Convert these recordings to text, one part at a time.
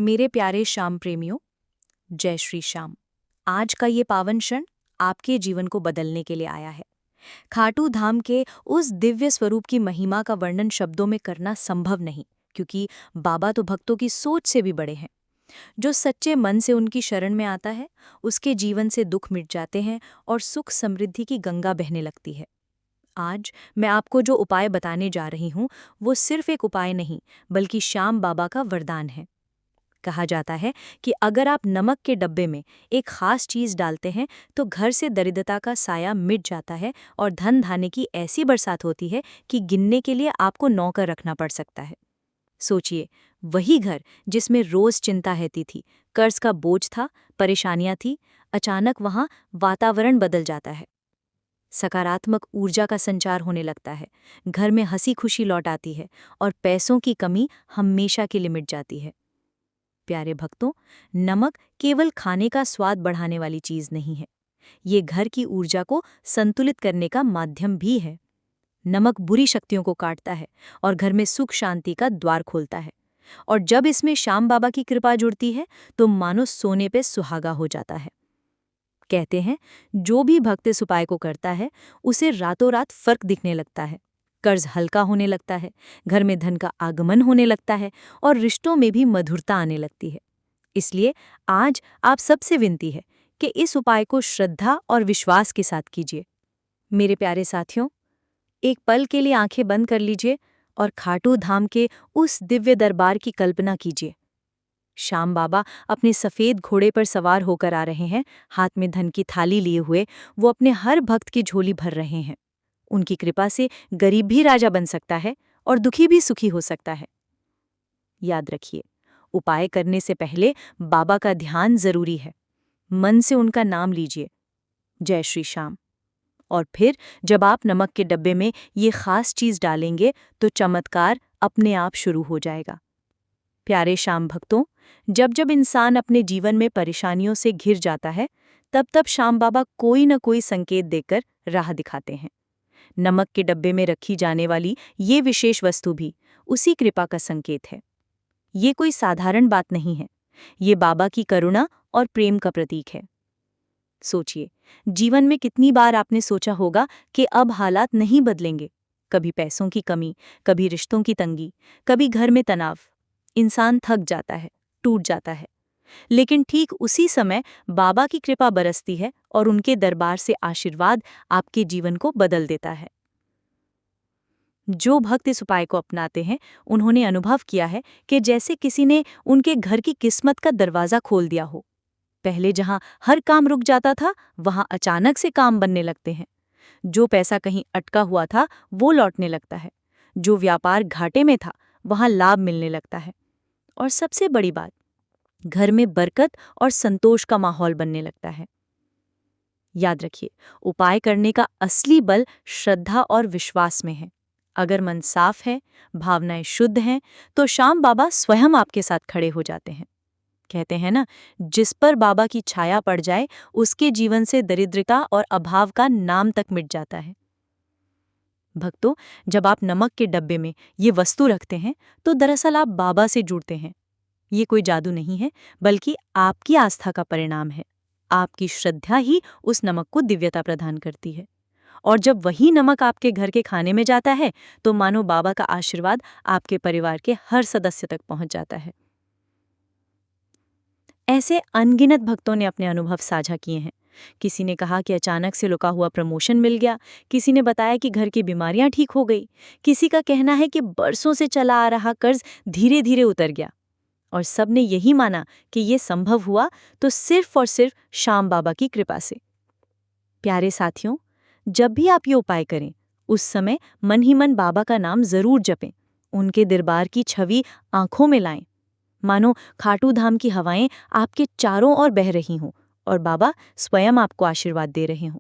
मेरे प्यारे श्याम प्रेमियों, जय श्री श्याम। आज का ये पावन क्षण आपके जीवन को बदलने के लिए आया है। खाटू धाम के उस दिव्य स्वरूप की महिमा का वर्णन शब्दों में करना संभव नहीं, क्योंकि बाबा तो भक्तों की सोच से भी बड़े हैं। जो सच्चे मन से उनकी शरण में आता है, उसके जीवन से दुख मिट जाते हैं और सुख समृद्धि की गंगा बहने लगती है। आज मैं आपको जो उपाय बताने जा रही हूँ, वो सिर्फ एक उपाय नहीं, बल्कि श्याम बाबा का वरदान है। कहा जाता है कि अगर आप नमक के डब्बे में एक खास चीज डालते हैं तो घर से दरिद्रता का साया मिट जाता है और धन धान्य की ऐसी बरसात होती है कि गिनने के लिए आपको नौकर रखना पड़ सकता है। सोचिए, वही घर जिसमें रोज चिंता रहती थी, कर्ज का बोझ था, परेशानियां थी, अचानक वहां वातावरण बदल जाता है। सकारात्मक ऊर्जा का संचार होने लगता है, घर में हंसी खुशी लौट आती है और पैसों की कमी हमेशा के लिए मिट जाती है। प्यारे भक्तों, नमक केवल खाने का स्वाद बढ़ाने वाली चीज नहीं है, ये घर की ऊर्जा को संतुलित करने का माध्यम भी है। नमक बुरी शक्तियों को काटता है और घर में सुख शांति का द्वार खोलता है। और जब इसमें श्याम बाबा की कृपा जुड़ती है तो मानो सोने पे सुहागा हो जाता है। कहते हैं, जो भी भक्त इस उपाय को करता है उसे रातों रात फर्क दिखने लगता है। कर्ज हल्का होने लगता है, घर में धन का आगमन होने लगता है और रिश्तों में भी मधुरता आने लगती है। इसलिए आज आप सबसे विनती है कि इस उपाय को श्रद्धा और विश्वास के साथ कीजिए। मेरे प्यारे साथियों, एक पल के लिए आंखें बंद कर लीजिए और खाटू धाम के उस दिव्य दरबार की कल्पना कीजिए। श्याम बाबा अपने सफेद घोड़े पर सवार होकर आ रहे हैं, हाथ में धन की थाली लिए हुए वो अपने हर भक्त की झोली भर रहे हैं। उनकी कृपा से गरीब भी राजा बन सकता है और दुखी भी सुखी हो सकता है। याद रखिए, उपाय करने से पहले बाबा का ध्यान जरूरी है। मन से उनका नाम लीजिए, जय श्री श्याम। और फिर जब आप नमक के डब्बे में ये खास चीज डालेंगे तो चमत्कार अपने आप शुरू हो जाएगा। प्यारे श्याम भक्तों, जब जब इंसान अपने जीवन में परेशानियों से घिर जाता है, तब तब श्याम बाबा कोई न कोई संकेत देकर राह दिखाते हैं। नमक के डब्बे में रखी जाने वाली ये विशेष वस्तु भी उसी कृपा का संकेत है। ये कोई साधारण बात नहीं है, ये बाबा की करुणा और प्रेम का प्रतीक है। सोचिए, जीवन में कितनी बार आपने सोचा होगा कि अब हालात नहीं बदलेंगे। कभी पैसों की कमी, कभी रिश्तों की तंगी, कभी घर में तनाव। इंसान थक जाता है, टूट जाता है। लेकिन ठीक उसी समय बाबा की कृपा बरसती है और उनके दरबार से आशीर्वाद आपके जीवन को बदल देता है। जो भक्त इस उपाय को अपनाते हैं, उन्होंने अनुभव किया है कि जैसे किसी ने उनके घर की किस्मत का दरवाजा खोल दिया हो। पहले जहां हर काम रुक जाता था, वहां अचानक से काम बनने लगते हैं। जो पैसा कहीं अटका हुआ था, वो लौटने लगता है। जो व्यापार घाटे में था, वहां लाभ मिलने लगता है। और सबसे बड़ी बात, घर में बरकत और संतोष का माहौल बनने लगता है। याद रखिए, उपाय करने का असली बल श्रद्धा और विश्वास में है। अगर मन साफ है, भावनाएं शुद्ध हैं, तो श्याम बाबा स्वयं आपके साथ खड़े हो जाते हैं। कहते हैं ना, जिस पर बाबा की छाया पड़ जाए, उसके जीवन से दरिद्रता और अभाव का नाम तक मिट जाता है। भक्तों, जब आप नमक के डब्बे में ये वस्तु रखते हैं, तो दरअसल आप बाबा से जुड़ते हैं। ये कोई जादू नहीं है, बल्कि आपकी आस्था का परिणाम है। आपकी श्रद्धा ही उस नमक को दिव्यता प्रदान करती है। और जब वही नमक आपके घर के खाने में जाता है, तो मानो बाबा का आशीर्वाद आपके परिवार के हर सदस्य तक पहुंच जाता है। ऐसे अनगिनत भक्तों ने अपने अनुभव साझा किए हैं। किसी ने कहा कि अचानक से लुका हुआ प्रमोशन मिल गया, किसी ने बताया कि घर की बीमारियां ठीक हो गई, किसी का कहना है कि बरसों से चला आ रहा कर्ज धीरे धीरे उतर गया। और सबने यही माना कि ये संभव हुआ तो सिर्फ और सिर्फ श्याम बाबा की कृपा से। प्यारे साथियों, जब भी आप ये उपाय करें, उस समय मन ही मन बाबा का नाम जरूर जपें। उनके दरबार की छवि आंखों में लाएं, मानो खाटू धाम की हवाएं आपके चारों ओर बह रही हों और बाबा स्वयं आपको आशीर्वाद दे रहे हों।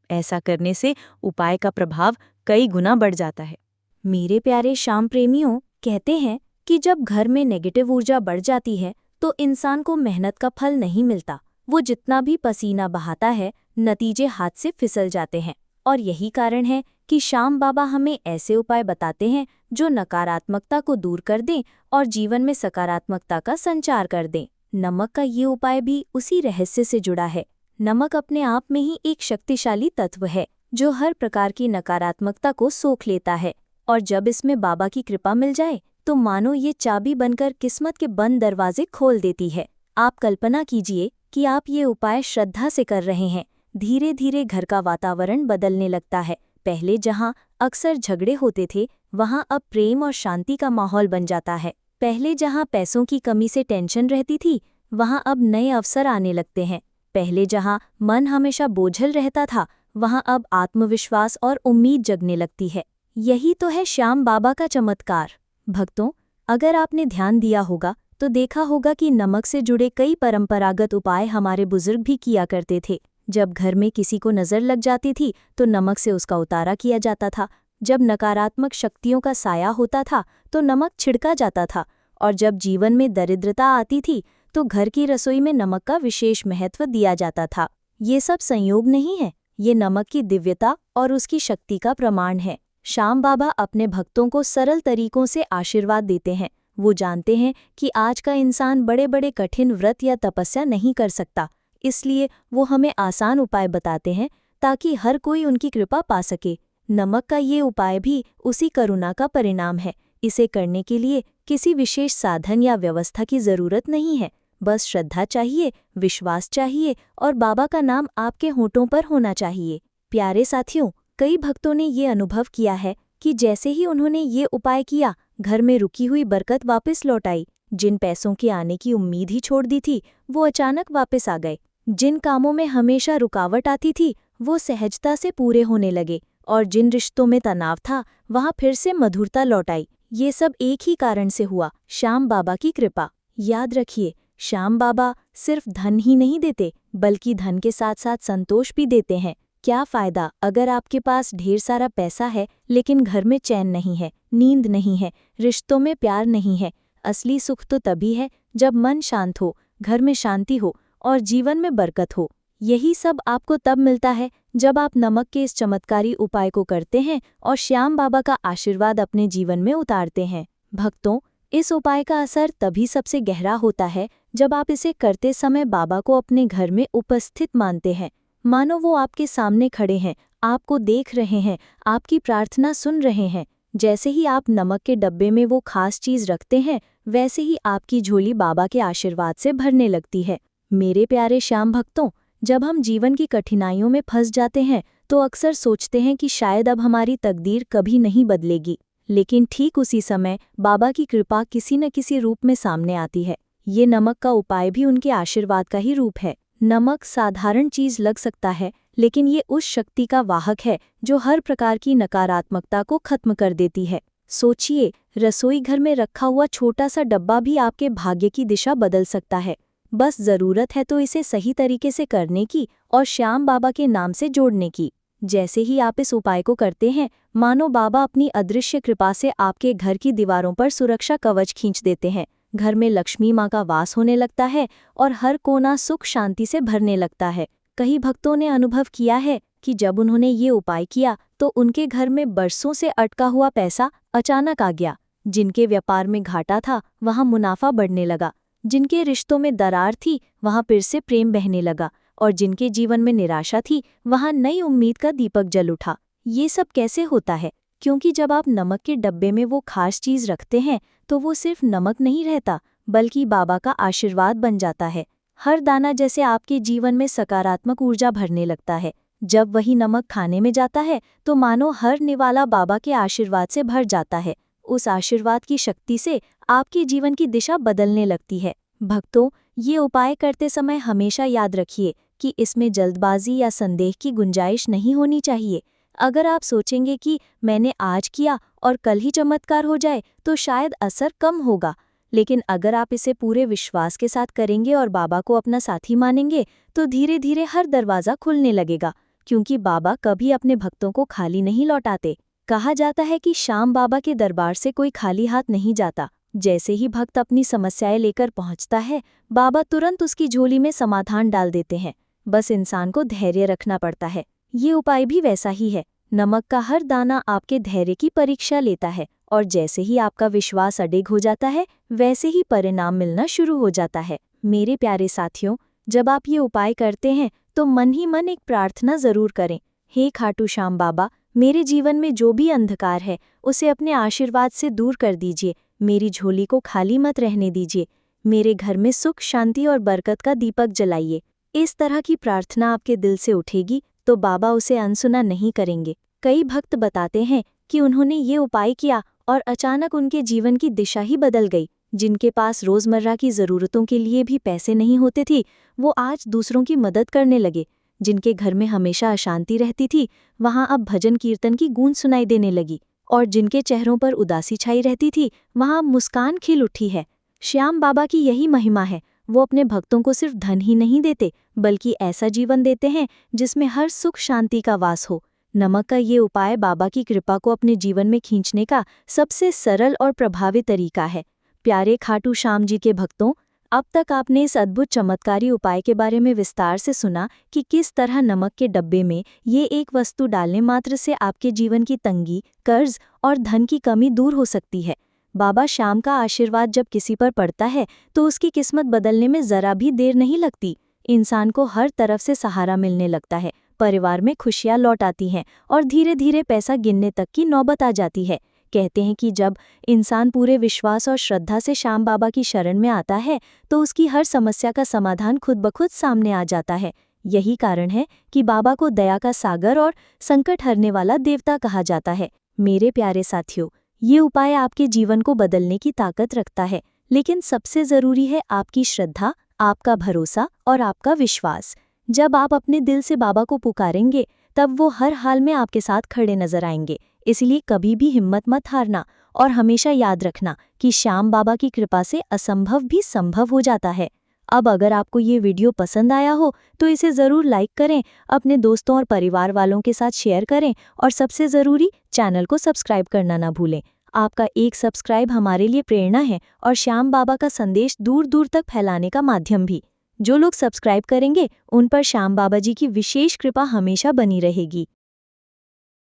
ऐसा करने से उपाय का प्रभाव कई गुना बढ़ जाता है। मेरे प्यारे श्याम प्रेमियों, कहते हैं कि जब घर में नेगेटिव ऊर्जा बढ़ जाती है तो इंसान को मेहनत का फल नहीं मिलता। वो जितना भी पसीना बहाता है, नतीजे हाथ से फिसल जाते हैं। और यही कारण है कि श्याम बाबा हमें ऐसे उपाय बताते हैं जो नकारात्मकता को दूर कर दें और जीवन में सकारात्मकता का संचार कर दें। नमक का ये उपाय भी उसी रहस्य से जुड़ा है। नमक अपने आप में ही एक शक्तिशाली तत्व है जो हर प्रकार की नकारात्मकता को सोख लेता है, और जब इसमें बाबा की कृपा मिल जाए तो मानो ये चाबी बनकर किस्मत के बंद दरवाजे खोल देती है। आप कल्पना कीजिए कि आप ये उपाय श्रद्धा से कर रहे हैं। धीरे धीरे घर का वातावरण बदलने लगता है। पहले जहाँ अक्सर झगड़े होते थे, वहाँ अब प्रेम और शांति का माहौल बन जाता है। पहले जहाँ पैसों की कमी से टेंशन रहती थी, वहाँ अब नए अवसर आने लगते हैं। पहले जहाँ मन हमेशा बोझल रहता था, वहाँ अब आत्मविश्वास और उम्मीद जगने लगती है। यही तो है श्याम बाबा का चमत्कार। भक्तों, अगर आपने ध्यान दिया होगा तो देखा होगा कि नमक से जुड़े कई परंपरागत उपाय हमारे बुजुर्ग भी किया करते थे। जब घर में किसी को नज़र लग जाती थी तो नमक से उसका उतारा किया जाता था। जब नकारात्मक शक्तियों का साया होता था तो नमक छिड़का जाता था, और जब जीवन में दरिद्रता आती थी तो घर की रसोई में नमक का विशेष महत्व दिया जाता था। ये सब संयोग नहीं है, ये नमक की दिव्यता और उसकी शक्ति का प्रमाण है। श्याम बाबा अपने भक्तों को सरल तरीकों से आशीर्वाद देते हैं। वो जानते हैं कि आज का इंसान बड़े बड़े कठिन व्रत या तपस्या नहीं कर सकता, इसलिए वो हमें आसान उपाय बताते हैं ताकि हर कोई उनकी कृपा पा सके। नमक का ये उपाय भी उसी करुणा का परिणाम है। इसे करने के लिए किसी विशेष साधन या व्यवस्था की जरूरत नहीं है। बस श्रद्धा चाहिए, विश्वास चाहिए और बाबा का नाम आपके होठों पर होना चाहिए। प्यारे साथियों, कई भक्तों ने ये अनुभव किया है कि जैसे ही उन्होंने ये उपाय किया, घर में रुकी हुई बरकत वापस लौट आई। जिन पैसों के आने की उम्मीद ही छोड़ दी थी, वो अचानक वापस आ गए। जिन कामों में हमेशा रुकावट आती थी, वो सहजता से पूरे होने लगे, और जिन रिश्तों में तनाव था, वहाँ फिर से मधुरता लौट आई। ये सब एक ही कारण से हुआ, श्याम बाबा की कृपा। याद रखिए, श्याम बाबा सिर्फ धन ही नहीं देते, बल्कि धन के साथ साथ संतोष भी देते हैं। क्या फ़ायदा अगर आपके पास ढेर सारा पैसा है लेकिन घर में चैन नहीं है, नींद नहीं है, रिश्तों में प्यार नहीं है। असली सुख तो तभी है जब मन शांत हो, घर में शांति हो और जीवन में बरकत हो। यही सब आपको तब मिलता है जब आप नमक के इस चमत्कारी उपाय को करते हैं और श्याम बाबा का आशीर्वाद अपने जीवन में उतारते हैं। भक्तों, इस उपाय का असर तभी सबसे गहरा होता है जब आप इसे करते समय बाबा को अपने घर में उपस्थित मानते हैं। मानो वो आपके सामने खड़े हैं, आपको देख रहे हैं, आपकी प्रार्थना सुन रहे हैं। जैसे ही आप नमक के डब्बे में वो खास चीज़ रखते हैं, वैसे ही आपकी झोली बाबा के आशीर्वाद से भरने लगती है। मेरे प्यारे श्याम भक्तों, जब हम जीवन की कठिनाइयों में फंस जाते हैं तो अक्सर सोचते हैं कि शायद अब हमारी तकदीर कभी नहीं बदलेगी, लेकिन ठीक उसी समय बाबा की कृपा किसी न किसी रूप में सामने आती है। ये नमक का उपाय भी उनके आशीर्वाद का ही रूप है। नमक साधारण चीज लग सकता है, लेकिन ये उस शक्ति का वाहक है जो हर प्रकार की नकारात्मकता को खत्म कर देती है। सोचिए, रसोई घर में रखा हुआ छोटा सा डब्बा भी आपके भाग्य की दिशा बदल सकता है। बस जरूरत है तो इसे सही तरीके से करने की और श्याम बाबा के नाम से जोड़ने की। जैसे ही आप इस उपाय को करते हैं, मानो बाबा अपनी अदृश्य कृपा से आपके घर की दीवारों पर सुरक्षा कवच खींच देते हैं। घर में लक्ष्मी माँ का वास होने लगता है और हर कोना सुख शांति से भरने लगता है। कई भक्तों ने अनुभव किया है कि जब उन्होंने ये उपाय किया तो उनके घर में बरसों से अटका हुआ पैसा अचानक आ गया। जिनके व्यापार में घाटा था, वहाँ मुनाफा बढ़ने लगा। जिनके रिश्तों में दरार थी, वहाँ फिर से प्रेम बहने लगा, और जिनके जीवन में निराशा थी, वहाँ नई उम्मीद का दीपक जल उठा। ये सब कैसे होता है? क्योंकि जब आप नमक के डब्बे में वो खास चीज़ रखते हैं तो वो सिर्फ नमक नहीं रहता, बल्कि बाबा का आशीर्वाद बन जाता है। हर दाना जैसे आपके जीवन में सकारात्मक ऊर्जा भरने लगता है। जब वही नमक खाने में जाता है तो मानो हर निवाला बाबा के आशीर्वाद से भर जाता है। उस आशीर्वाद की शक्ति से आपके जीवन की दिशा बदलने लगती है। भक्तों, ये उपाय करते समय हमेशा याद रखिए कि इसमें जल्दबाजी या संदेह की गुंजाइश नहीं होनी चाहिए। अगर आप सोचेंगे कि मैंने आज किया और कल ही चमत्कार हो जाए, तो शायद असर कम होगा। लेकिन अगर आप इसे पूरे विश्वास के साथ करेंगे और बाबा को अपना साथी मानेंगे, तो धीरे धीरे हर दरवाज़ा खुलने लगेगा, क्योंकि बाबा कभी अपने भक्तों को खाली नहीं लौटाते। कहा जाता है कि श्याम बाबा के दरबार से कोई खाली हाथ नहीं जाता। जैसे ही भक्त अपनी समस्याएं लेकर पहुंचता है, बाबा तुरंत उसकी झोली में समाधान डाल देते हैं। बस इंसान को धैर्य रखना पड़ता है। ये उपाय भी वैसा ही है। नमक का हर दाना आपके धैर्य की परीक्षा लेता है और जैसे ही आपका विश्वास अडिग हो जाता है वैसे ही परिणाम मिलना शुरू हो जाता है। मेरे प्यारे साथियों, जब आप ये उपाय करते हैं तो मन ही मन एक प्रार्थना जरूर करें। हे खाटू श्याम बाबा, मेरे जीवन में जो भी अंधकार है उसे अपने आशीर्वाद से दूर कर दीजिए। मेरी झोली को खाली मत रहने दीजिए। मेरे घर में सुख, शांति और बरकत का दीपक जलाइए। इस तरह की प्रार्थना आपके दिल से उठेगी तो बाबा उसे अनसुना नहीं करेंगे। कई भक्त बताते हैं कि उन्होंने ये उपाय किया और अचानक उनके जीवन की दिशा ही बदल गई। जिनके पास रोजमर्रा की जरूरतों के लिए भी पैसे नहीं होते थे, वो आज दूसरों की मदद करने लगे। जिनके घर में हमेशा अशांति रहती थी, वहां अब भजन कीर्तन की गूंज सुनाई देने लगी। और जिनके चेहरों पर उदासी छाई रहती थी, वहां अब मुस्कान खिल उठी है। श्याम बाबा की यही महिमा है। वो अपने भक्तों को सिर्फ धन ही नहीं देते, बल्कि ऐसा जीवन देते हैं जिसमें हर सुख शांति का वास हो। नमक का ये उपाय बाबा की कृपा को अपने जीवन में खींचने का सबसे सरल और प्रभावी तरीका है। प्यारे खाटू श्याम जी के भक्तों, अब तक आपने इस अद्भुत चमत्कारी उपाय के बारे में विस्तार से सुना कि किस तरह नमक के डब्बे में ये एक वस्तु डालने मात्र से आपके जीवन की तंगी, कर्ज और धन की कमी दूर हो सकती है। बाबा श्याम का आशीर्वाद जब किसी पर पड़ता है तो उसकी किस्मत बदलने में जरा भी देर नहीं लगती। इंसान को हर तरफ से सहारा मिलने लगता है, परिवार में खुशियां लौट आती हैं और धीरे धीरे पैसा गिनने तक की नौबत आ जाती है। कहते हैं कि जब इंसान पूरे विश्वास और श्रद्धा से श्याम बाबा की शरण में आता है तो उसकी हर समस्या का समाधान खुद ब खुद सामने आ जाता है। यही कारण है कि बाबा को दया का सागर और संकट हरने वाला देवता कहा जाता है। मेरे प्यारे साथियों, ये उपाय आपके जीवन को बदलने की ताकत रखता है, लेकिन सबसे जरूरी है आपकी श्रद्धा, आपका भरोसा और आपका विश्वास। जब आप अपने दिल से बाबा को पुकारेंगे तब वो हर हाल में आपके साथ खड़े नजर आएंगे। इसलिए कभी भी हिम्मत मत हारना और हमेशा याद रखना कि श्याम बाबा की कृपा से असंभव भी संभव हो जाता है। अब अगर आपको ये वीडियो पसंद आया हो तो इसे ज़रूर लाइक करें, अपने दोस्तों और परिवार वालों के साथ शेयर करें और सबसे ज़रूरी, चैनल को सब्सक्राइब करना ना भूलें। आपका एक सब्सक्राइब हमारे लिए प्रेरणा है और श्याम बाबा का संदेश दूर दूर तक फैलाने का माध्यम भी। जो लोग सब्सक्राइब करेंगे उन पर श्याम बाबा जी की विशेष कृपा हमेशा बनी रहेगी।